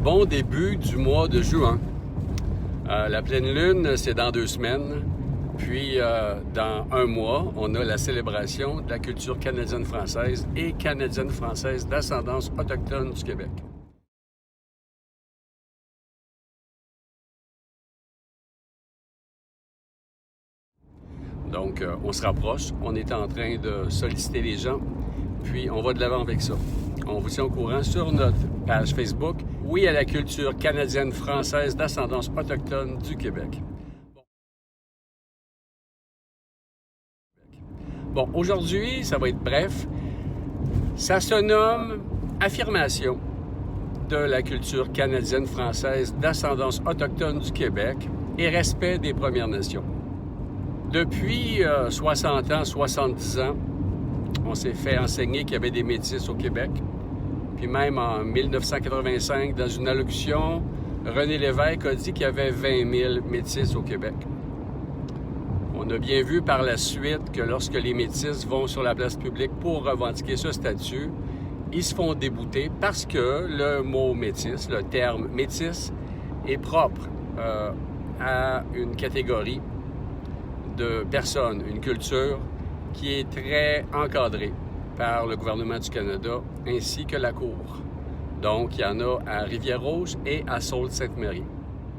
Bon début du mois de juin. La pleine lune, c'est dans 2 semaines. Puis, dans un mois, on a la célébration de la culture canadienne-française et canadienne-française d'ascendance autochtone du Québec. Donc, on se rapproche. On est en train de solliciter les gens. Puis, on va de l'avant avec ça. On vous tient au courant sur notre page Facebook. Oui à la culture canadienne-française d'ascendance autochtone du Québec. Bon, aujourd'hui, ça va être bref. Ça se nomme Affirmation de la culture canadienne-française d'ascendance autochtone du Québec et respect des Premières Nations. Depuis 60 ans, 70 ans, on s'est fait enseigner qu'il y avait des Métis au Québec. Puis même en 1985, dans une allocution, René Lévesque a dit qu'il y avait 20 000 Métis au Québec. On a bien vu par la suite que lorsque les Métis vont sur la place publique pour revendiquer ce statut, ils se font débouter parce que le mot métis, le terme métis, est propre à une catégorie de personnes, une culture qui est très encadrée par le gouvernement du Canada ainsi que la Cour. Donc, il y en a à Rivière-Rouge et à Sault-Sainte-Marie.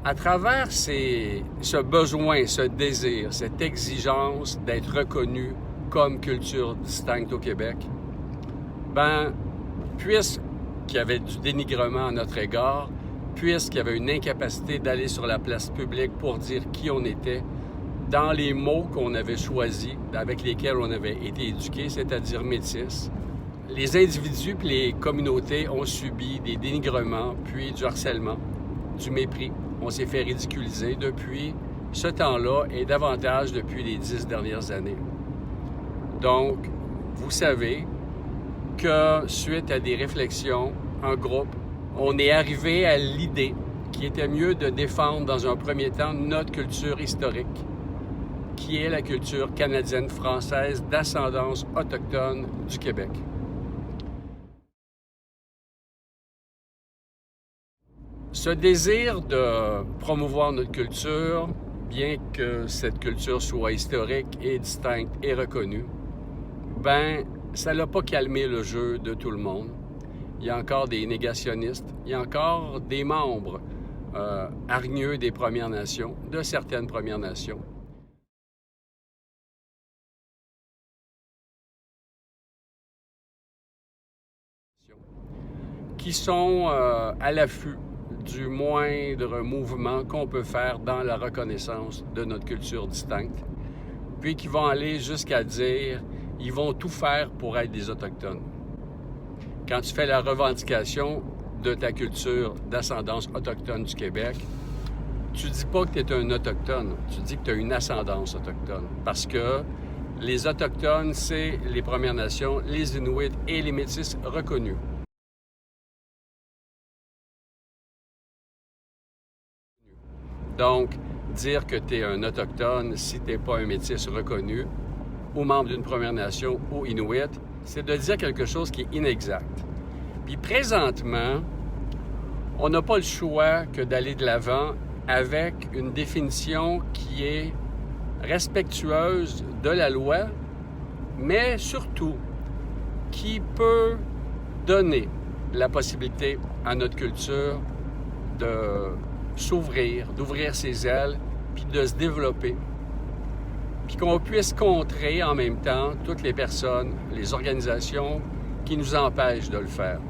À travers ce besoin, ce désir, cette exigence d'être reconnu comme culture distincte au Québec, puisqu'il y avait du dénigrement à notre égard, puisqu'il y avait une incapacité d'aller sur la place publique pour dire qui on était, dans les mots qu'on avait choisis, avec lesquels on avait été éduqués, c'est-à-dire métis, les individus et les communautés ont subi des dénigrements, puis du harcèlement, du mépris. On s'est fait ridiculiser depuis ce temps-là et davantage depuis les 10 dernières années. Donc, vous savez que suite à des réflexions en groupe, on est arrivé à l'idée qu'il était mieux de défendre dans un premier temps notre culture historique, qui est la culture canadienne-française d'ascendance autochtone du Québec. Ce désir de promouvoir notre culture, bien que cette culture soit historique et distincte et reconnue, ça n'a pas calmé le jeu de tout le monde. Il y a encore des négationnistes, il y a encore des membres hargneux des Premières Nations, de certaines Premières Nations, qui sont à l'affût du moindre mouvement qu'on peut faire dans la reconnaissance de notre culture distincte, puis qui vont aller jusqu'à dire ils vont tout faire pour être des Autochtones. Quand tu fais la revendication de ta culture d'ascendance autochtone du Québec, tu dis pas que tu es un Autochtone, tu dis que tu as une ascendance autochtone, parce que les Autochtones, c'est les Premières Nations, les Inuits et les Métis reconnus. Donc, dire que tu es un Autochtone si tu n'es pas un Métis reconnu, ou membre d'une Première Nation ou Inuit, c'est de dire quelque chose qui est inexact. Puis présentement, on n'a pas le choix que d'aller de l'avant avec une définition qui est respectueuse de la loi, mais surtout qui peut donner la possibilité à notre culture de s'ouvrir, d'ouvrir ses ailes, puis de se développer. Puis qu'on puisse contrer en même temps toutes les personnes, les organisations qui nous empêchent de le faire.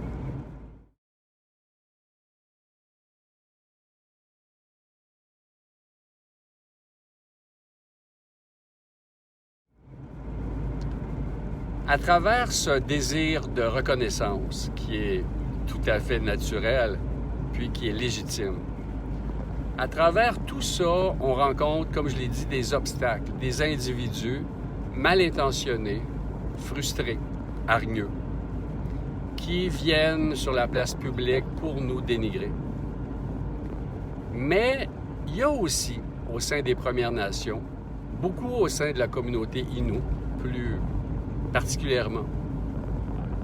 À travers ce désir de reconnaissance qui est tout à fait naturel, puis qui est légitime, à travers tout ça, on rencontre, comme je l'ai dit, des obstacles, des individus mal intentionnés, frustrés, hargneux, qui viennent sur la place publique pour nous dénigrer. Mais il y a aussi, au sein des Premières Nations, beaucoup au sein de la communauté Innu, plus particulièrement,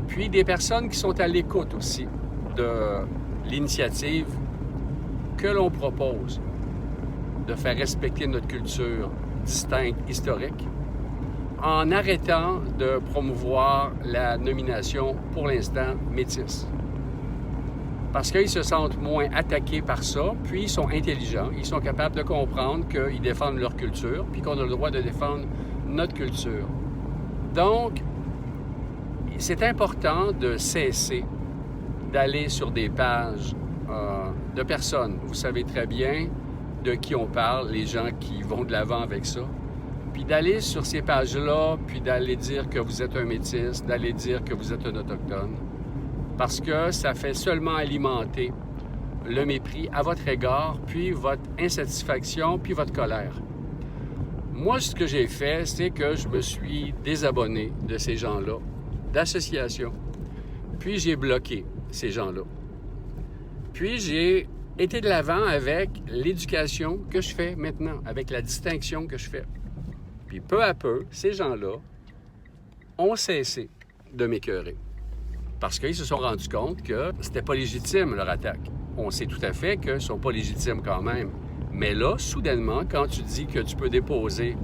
puis des personnes qui sont à l'écoute aussi de l'initiative que l'on propose de faire respecter notre culture distincte, historique, en arrêtant de promouvoir la nomination, pour l'instant, métisse. Parce qu'ils se sentent moins attaqués par ça, puis ils sont intelligents, ils sont capables de comprendre qu'ils défendent leur culture, puis qu'on a le droit de défendre notre culture. Donc, c'est important de cesser d'aller sur des pages de personnes. Vous savez très bien de qui on parle, les gens qui vont de l'avant avec ça. Puis d'aller sur ces pages-là, puis d'aller dire que vous êtes un métis, d'aller dire que vous êtes un autochtone. Parce que ça fait seulement alimenter le mépris à votre égard, puis votre insatisfaction, puis votre colère. Moi, ce que j'ai fait, c'est que je me suis désabonné de ces gens-là, d'associations. Puis j'ai bloqué ces gens-là. Puis j'ai été de l'avant avec l'éducation que je fais maintenant, avec la distinction que je fais. Puis peu à peu, ces gens-là ont cessé de m'écœurer. Parce qu'ils se sont rendus compte que c'était pas légitime, leur attaque. On sait tout à fait qu'ils ne sont pas légitimes quand même. Mais là, soudainement, quand tu dis que tu peux déposer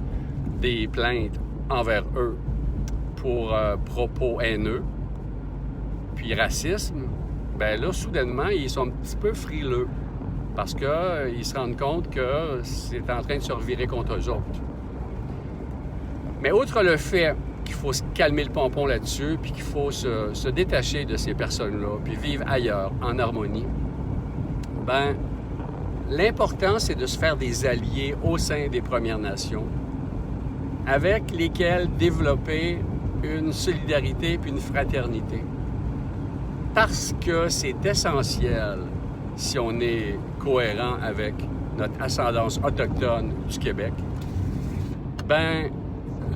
des plaintes envers eux pour propos haineux, puis racisme, ben là, soudainement, ils sont un petit peu frileux. Parce qu'ils se rendent compte que c'est en train de se revirer contre eux autres. Mais outre le fait qu'il faut se calmer le pompon là-dessus, puis qu'il faut se détacher de ces personnes-là, puis vivre ailleurs, en harmonie, ben l'important, c'est de se faire des alliés au sein des Premières Nations, avec lesquels développer une solidarité puis une fraternité. Parce que c'est essentiel, si on est cohérent avec notre ascendance autochtone du Québec, ben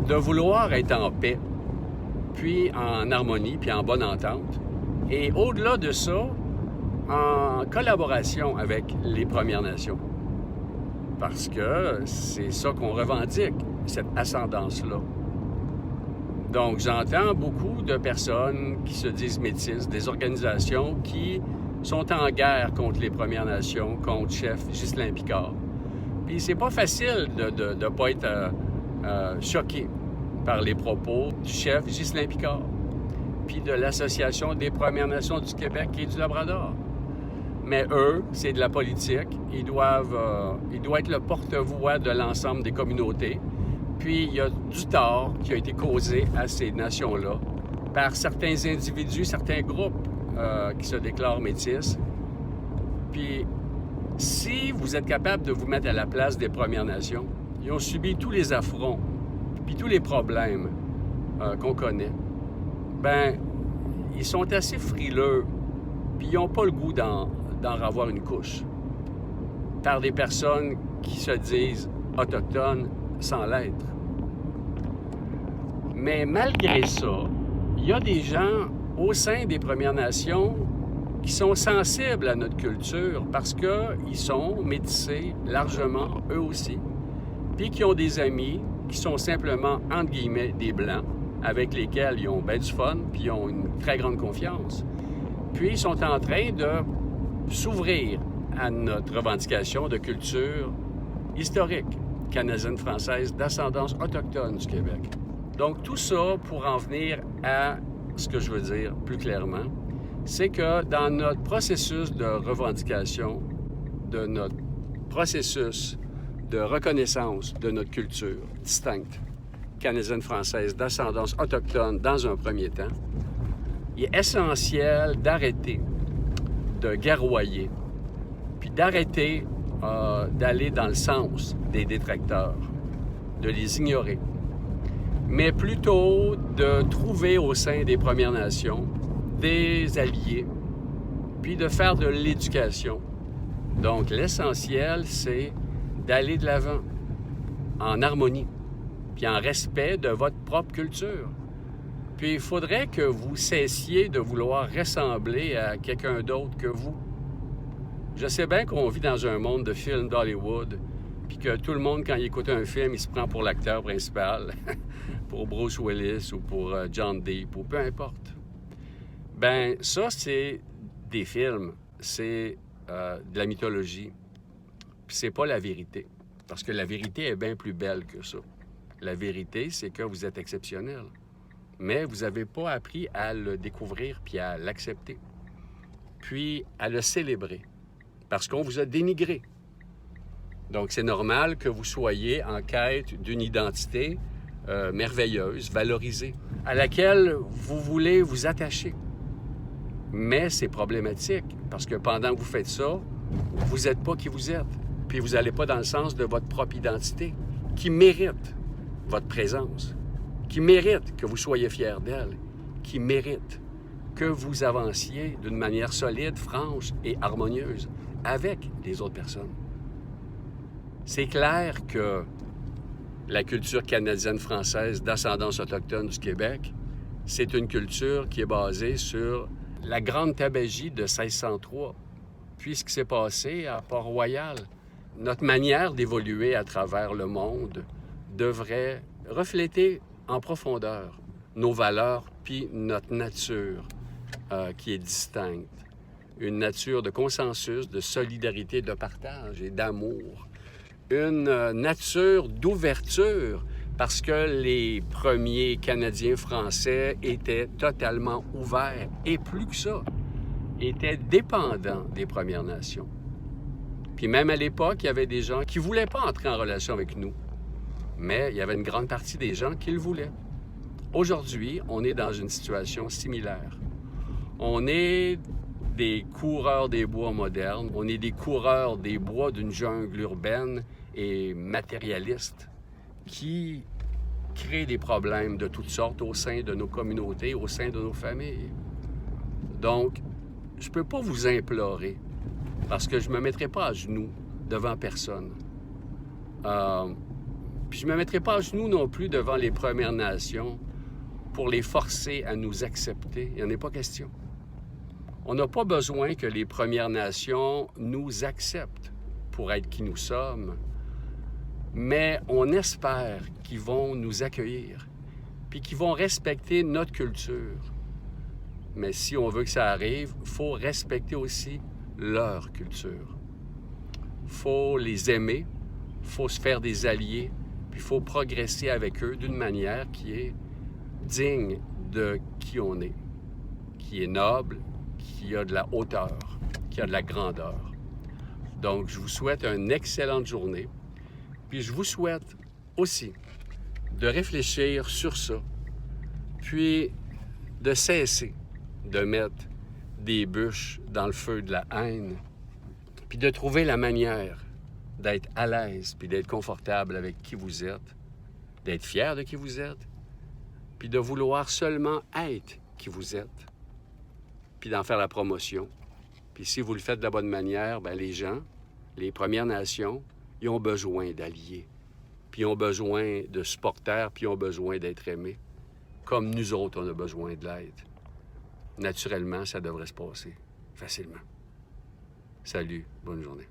de vouloir être en paix, puis en harmonie, puis en bonne entente. Et au-delà de ça, en collaboration avec les Premières Nations. Parce que c'est ça qu'on revendique, cette ascendance-là. Donc, j'entends beaucoup de personnes qui se disent métisses, des organisations qui sont en guerre contre les Premières Nations, contre chef Ghislain Picard. Puis c'est pas facile de ne pas être choqué par les propos du chef Ghislain Picard, puis de l'Association des Premières Nations du Québec et du Labrador. Mais eux, c'est de la politique. Ils doivent être le porte-voix de l'ensemble des communautés. Puis il y a du tort qui a été causé à ces nations-là par certains individus, certains groupes qui se déclarent métis. Puis si vous êtes capable de vous mettre à la place des Premières Nations, ils ont subi tous les affronts, puis tous les problèmes qu'on connaît. Ben, ils sont assez frileux, puis ils n'ont pas le goût d'en avoir une couche par des personnes qui se disent autochtones sans l'être. Mais malgré ça, il y a des gens au sein des Premières Nations qui sont sensibles à notre culture parce qu'ils sont métissés largement, eux aussi, puis qui ont des amis qui sont simplement, entre guillemets, des Blancs, avec lesquels ils ont bien du fun, puis ils ont une très grande confiance. Puis ils sont en train de s'ouvrir à notre revendication de culture historique canadienne-française d'ascendance autochtone du Québec. Donc tout ça pour en venir à ce que je veux dire plus clairement, c'est que dans notre processus de revendication, de notre processus de reconnaissance de notre culture distincte canadienne-française d'ascendance autochtone dans un premier temps, il est essentiel d'arrêter de guerroyer, puis d'arrêter d'aller dans le sens des détracteurs, de les ignorer, mais plutôt de trouver au sein des Premières Nations des alliés, puis de faire de l'éducation. Donc l'essentiel, c'est d'aller de l'avant, en harmonie, puis en respect de votre propre culture. Puis il faudrait que vous cessiez de vouloir ressembler à quelqu'un d'autre que vous. Je sais bien qu'on vit dans un monde de films d'Hollywood, puis que tout le monde, quand il écoute un film, il se prend pour l'acteur principal, pour Bruce Willis ou pour John Depp, ou peu importe. Ben ça, c'est des films. c'est de la mythologie. Puis c'est pas la vérité. Parce que la vérité est bien plus belle que ça. La vérité, c'est que vous êtes exceptionnel. Mais vous n'avez pas appris à le découvrir puis à l'accepter. Puis à le célébrer. Parce qu'on vous a dénigré. Donc, c'est normal que vous soyez en quête d'une identité merveilleuse, valorisée, à laquelle vous voulez vous attacher. Mais c'est problématique, parce que pendant que vous faites ça, vous n'êtes pas qui vous êtes. Puis vous n'allez pas dans le sens de votre propre identité, qui mérite votre présence, qui mérite que vous soyez fiers d'elle, qui mérite que vous avanciez d'une manière solide, franche et harmonieuse avec les autres personnes. C'est clair que la culture canadienne-française d'ascendance autochtone du Québec, c'est une culture qui est basée sur la grande tabagie de 1603, puis ce qui s'est passé à Port-Royal. Notre manière d'évoluer à travers le monde devrait refléter en profondeur nos valeurs puis notre nature qui est distincte. Une nature de consensus, de solidarité, de partage et d'amour. Une nature d'ouverture parce que les premiers Canadiens français étaient totalement ouverts et plus que ça, étaient dépendants des Premières Nations. Puis même à l'époque, il y avait des gens qui ne voulaient pas entrer en relation avec nous, mais il y avait une grande partie des gens qui le voulaient. Aujourd'hui, on est dans une situation similaire. On est des coureurs des bois modernes, on est des coureurs des bois d'une jungle urbaine et matérialiste qui créent des problèmes de toutes sortes au sein de nos communautés, au sein de nos familles. Donc, je ne peux pas vous implorer parce que je ne me mettrai pas à genoux devant personne. Puis je ne me mettrai pas à genoux non plus devant les Premières Nations pour les forcer à nous accepter. Il n'y en a pas question. On n'a pas besoin que les Premières Nations nous acceptent pour être qui nous sommes, mais on espère qu'ils vont nous accueillir, puis qu'ils vont respecter notre culture. Mais si on veut que ça arrive, il faut respecter aussi leur culture. Il faut les aimer, il faut se faire des alliés, puis il faut progresser avec eux d'une manière qui est digne de qui on est, qui est noble, qui a de la hauteur, qui a de la grandeur. Donc, je vous souhaite une excellente journée. Puis je vous souhaite aussi de réfléchir sur ça, puis de cesser de mettre des bûches dans le feu de la haine, puis de trouver la manière d'être à l'aise, puis d'être confortable avec qui vous êtes, d'être fier de qui vous êtes, puis de vouloir seulement être qui vous êtes, puis d'en faire la promotion. Puis si vous le faites de la bonne manière, bien les gens, les Premières Nations, ils ont besoin d'alliés, puis ils ont besoin de supporters, puis ils ont besoin d'être aimés, comme nous autres, on a besoin de l'aide. Naturellement, ça devrait se passer facilement. Salut, bonne journée.